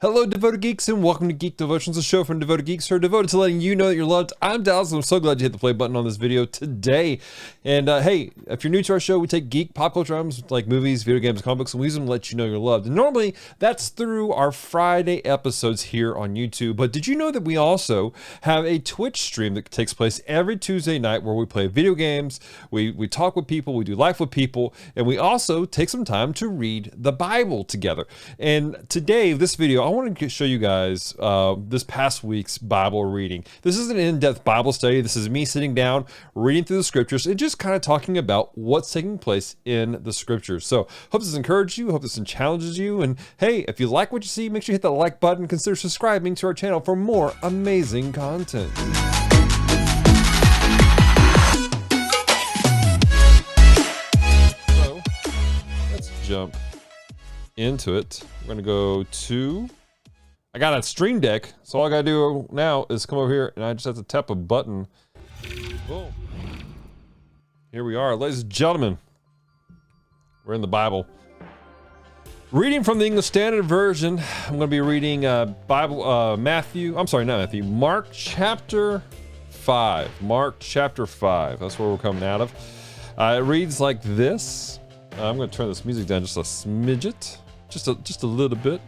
Hello, devoted geeks, and welcome to Geek Devotions, a show from devoted geeks who are devoted to letting you know that you're loved. I'm Dalton, and I'm so glad you hit the play button on this video today. And hey, if you're new to our show, we take geek pop culture items like movies, video games, comic books, and we use them to let you know you're loved. And normally, that's through our Friday episodes here on YouTube. But did you know that we also have a Twitch stream that takes place every Tuesday night where we play video games, we talk with people, we do life with people, and we also take some time to read the Bible together. And today, this video, I want to show you guys this past week's Bible reading. This is an in-depth Bible study. This is me sitting down, reading through the scriptures, and just kind of talking about what's taking place in the scriptures. So hope this encourages you, hope this challenges you, and hey, if you like what you see, make sure you hit that like button, consider subscribing to our channel for more amazing content. So let's jump into it. We're gonna go to, I got a Stream Deck, so all I gotta do now is come over here and I just have to tap a button. Boom. Here we are, ladies and gentlemen. We're in the Bible. Reading from the English Standard Version, I'm gonna be reading Mark chapter 5. Mark chapter 5, that's where we're coming out of. It reads like this. I'm gonna turn this music down just a smidget, just a little bit.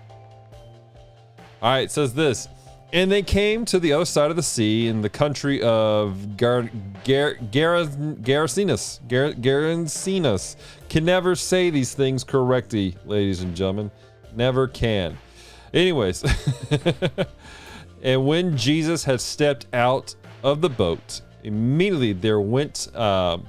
All right, it says this. And they came to the other side of the sea in the country of Gerasenes. Can never say these things correctly, ladies and gentlemen. Never can. Anyways. And when Jesus had stepped out of the boat, immediately there met him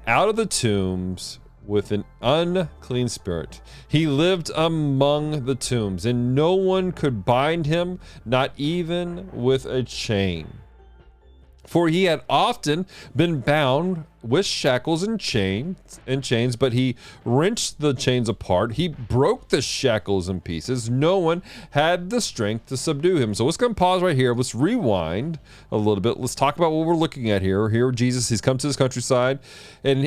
out of the tombs with an unclean spirit. He lived among the tombs, and no one could bind him, not even with a chain. For he had often been bound with shackles and chains, but he wrenched the chains apart. He broke the shackles in pieces. No one had the strength to subdue him. So let's go and pause right here. Let's rewind a little bit. Let's talk about what we're looking at here. Here, Jesus, he's come to this countryside, and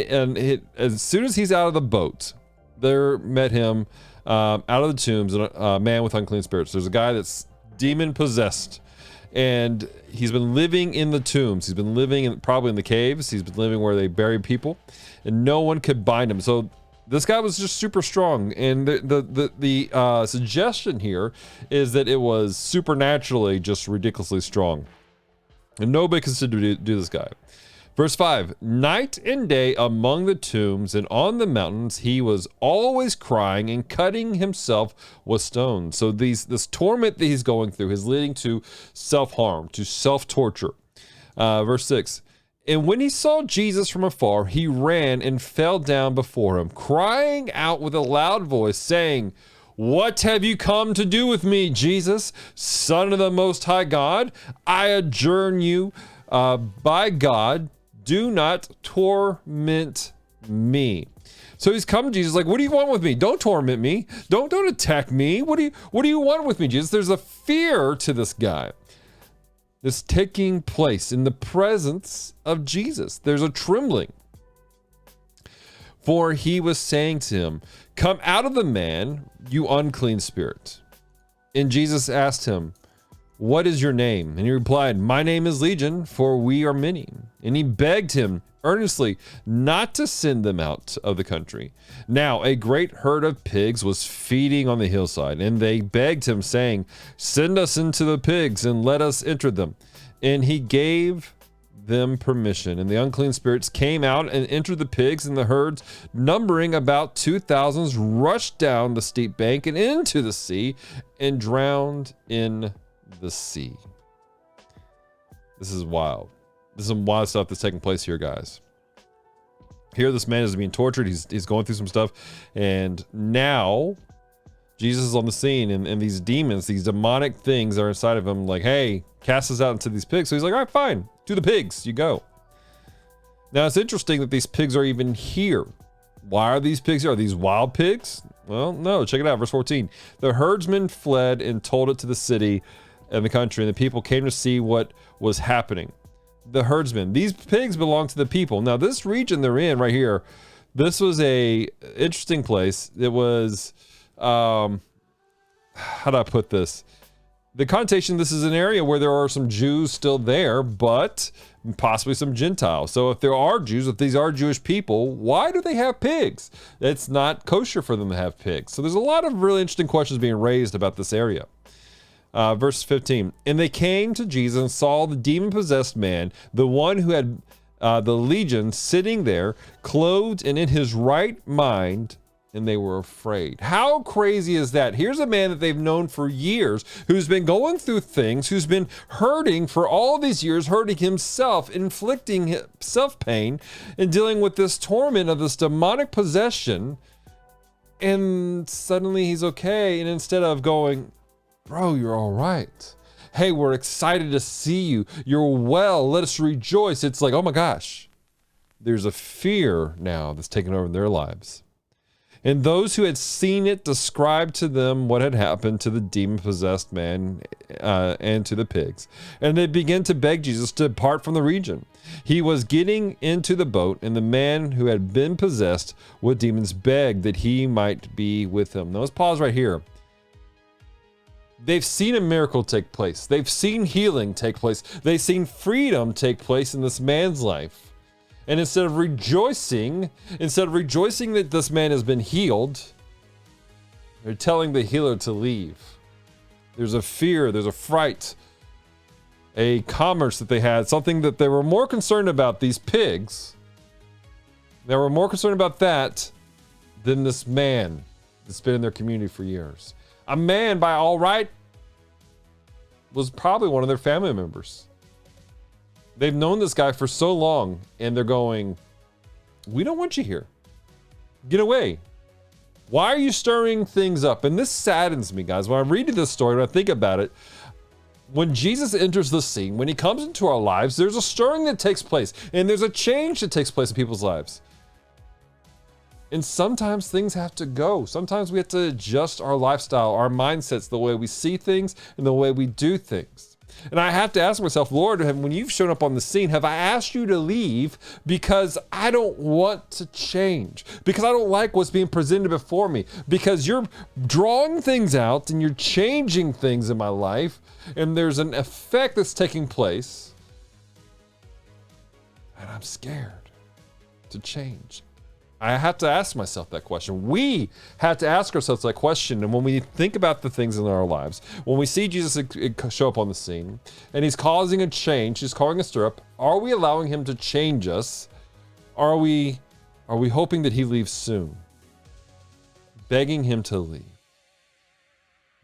as soon as he's out of the boat, there met him out of the tombs a man with unclean spirits. There's a guy that's demon possessed. And he's been living in the tombs. He's been living probably in the caves. He's been living where they bury people, and no one could bind him. So this guy was just super strong. And the suggestion here is that it was supernaturally just ridiculously strong, and nobody could do this guy. Verse 5, night and day among the tombs and on the mountains, he was always crying and cutting himself with stones. So this torment that he's going through is leading to self-harm, to self-torture. Verse 6, and when he saw Jesus from afar, he ran and fell down before him, crying out with a loud voice, saying, "What have you come to do with me, Jesus, Son of the Most High God? I adjourn you by God, do not torment me." So he's come to Jesus like, what do you want with me? Don't torment me. Don't attack me. What do you want with me, Jesus? There's a fear to this guy. This taking place in the presence of Jesus. There's a trembling. For he was saying to him, "Come out of the man, you unclean spirit." And Jesus asked him, "What is your name?" And he replied, "My name is Legion, for we are many." And he begged him earnestly not to send them out of the country. Now a great herd of pigs was feeding on the hillside, and they begged him, saying, "Send us into the pigs and let us enter them." And he gave them permission. And the unclean spirits came out and entered the pigs, and the herds, numbering about 2,000, rushed down the steep bank and into the sea and drowned in the sea. This is wild. This is some wild stuff that's taking place here, guys. Here, this man is being tortured. He's going through some stuff, and now Jesus is on the scene, and these demons, these demonic things are inside of him, like, hey, cast us out into these pigs. So he's like, all right, fine, to the pigs you go. Now it's interesting that these pigs are even here. Why are these pigs here? Are these wild pigs? Well, no, check it out, verse 14. The herdsmen fled and told it to the city and the country, and the people came to see what was happening. The herdsmen, these pigs belong to the people. Now this region they're in right here, this was a interesting place. It was how do I put this? The connotation, this is an area where there are some Jews still there, but possibly some Gentiles. So if there are Jews, if these are Jewish people, why do they have pigs? It's not kosher for them to have pigs. So there's a lot of really interesting questions being raised about this area. Verse 15, and they came to Jesus and saw the demon-possessed man, the one who had the legion, sitting there, clothed and in his right mind, and they were afraid. How crazy is that? Here's a man that they've known for years, who's been going through things, who's been hurting for all these years, hurting himself, inflicting himself pain, and dealing with this torment of this demonic possession, and suddenly he's okay, and instead of going, bro, you're all right. Hey, we're excited to see you. You're well. Let us rejoice. It's like, oh my gosh, there's a fear now that's taken over their lives. And those who had seen it described to them what had happened to the demon-possessed man and to the pigs. And they began to beg Jesus to depart from the region. He was getting into the boat, and the man who had been possessed with demons begged that he might be with him. Now let's pause right here. They've seen a miracle take place. They've seen healing take place. They've seen freedom take place in this man's life. And instead of rejoicing that this man has been healed, they're telling the healer to leave. There's a fear, there's a fright, a commerce that they had, something that they were more concerned about, these pigs. They were more concerned about that than this man that's been in their community for years. A man, by all right, was probably one of their family members. They've known this guy for so long, and they're going, we don't want you here. Get away. Why are you stirring things up? And this saddens me, guys. When I read this story, when I think about it, when Jesus enters the scene, when he comes into our lives, there's a stirring that takes place, and there's a change that takes place in people's lives. And sometimes things have to go. Sometimes we have to adjust our lifestyle, our mindsets, the way we see things and the way we do things. And I have to ask myself, Lord, when you've shown up on the scene, have I asked you to leave because I don't want to change? Because I don't like what's being presented before me? Because you're drawing things out and you're changing things in my life, and there's an effect that's taking place, and I'm scared to change. I have to ask myself that question. We have to ask ourselves that question. And when we think about the things in our lives, when we see Jesus show up on the scene and he's causing a change, he's causing a stir up, are we allowing him to change us? Are we hoping that he leaves soon? Begging him to leave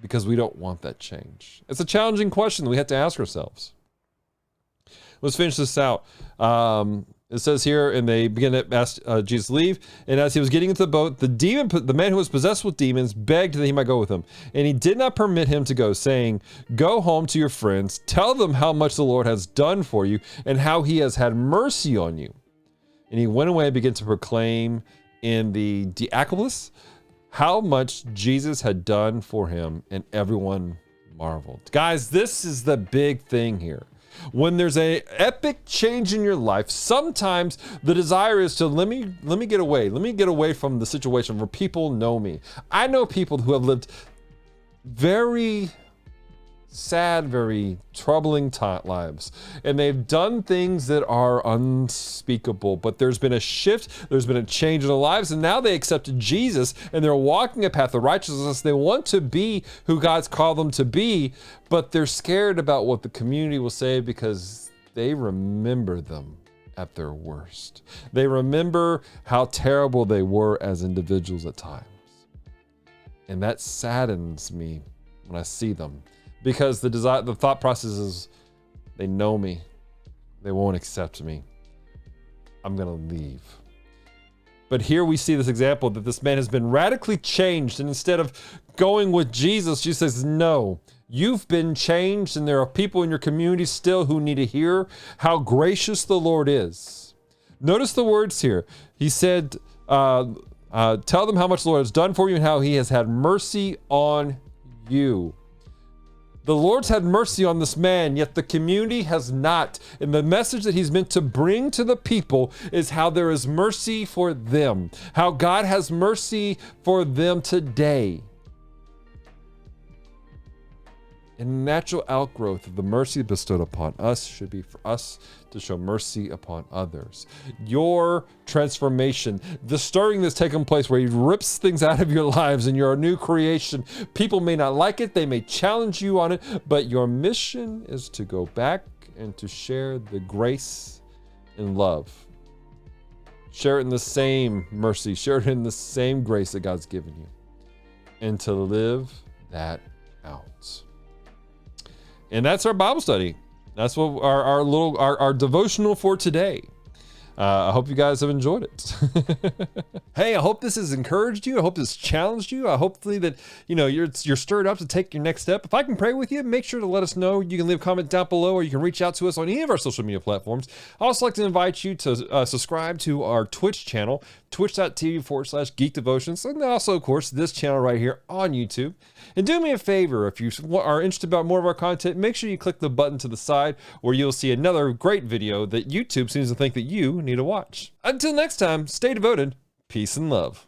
because we don't want that change. It's a challenging question that we have to ask ourselves. Let's finish this out. It says here, and they begin to ask Jesus to leave. And as he was getting into the boat, the man who was possessed with demons begged that he might go with him. And he did not permit him to go, saying, go home to your friends, tell them how much the Lord has done for you and how he has had mercy on you. And he went away and began to proclaim in the Decapolis how much Jesus had done for him, and everyone marveled. Guys, this is the big thing here. When there's an epic change in your life, sometimes the desire is to let me get away. Let me get away from the situation where people know me. I know people who have lived very sad, very troubling lives, and they've done things that are unspeakable, but there's been a shift, there's been a change in their lives, and now they accepted Jesus and they're walking a path of righteousness. They want to be who God's called them to be, but they're scared about what the community will say because they remember them at their worst. They remember how terrible they were as individuals at times. And that saddens me when I see them. Because the thought process is, they know me, they won't accept me, I'm gonna leave. But here we see this example that this man has been radically changed, and instead of going with Jesus, Jesus says, no, you've been changed, and there are people in your community still who need to hear how gracious the Lord is. Notice the words here. He said, tell them how much the Lord has done for you and how he has had mercy on you. The Lord's had mercy on this man, yet the community has not. And the message that he's meant to bring to the people is how there is mercy for them, how God has mercy for them today. And natural outgrowth of the mercy bestowed upon us should be for us to show mercy upon others. Your transformation, the stirring that's taken place where he rips things out of your lives and you're a new creation. People may not like it, they may challenge you on it, but your mission is to go back and to share the grace and love. Share it in the same mercy, share it in the same grace that God's given you, and to live that out. And that's our Bible study. That's what our devotional for today. I hope you guys have enjoyed it. Hey, I hope this has encouraged you. I hope this challenged you. I hopefully that you're stirred up to take your next step. If I can pray with you, make sure to let us know. You can leave a comment down below, or you can reach out to us on any of our social media platforms. I'd also like to invite you to subscribe to our Twitch channel, twitch.tv/Geek Devotions, and also, of course, this channel right here on YouTube. And do me a favor, if you are interested about more of our content, make sure you click the button to the side where you'll see another great video that YouTube seems to think that you need to watch. Until next time, stay devoted, peace and love.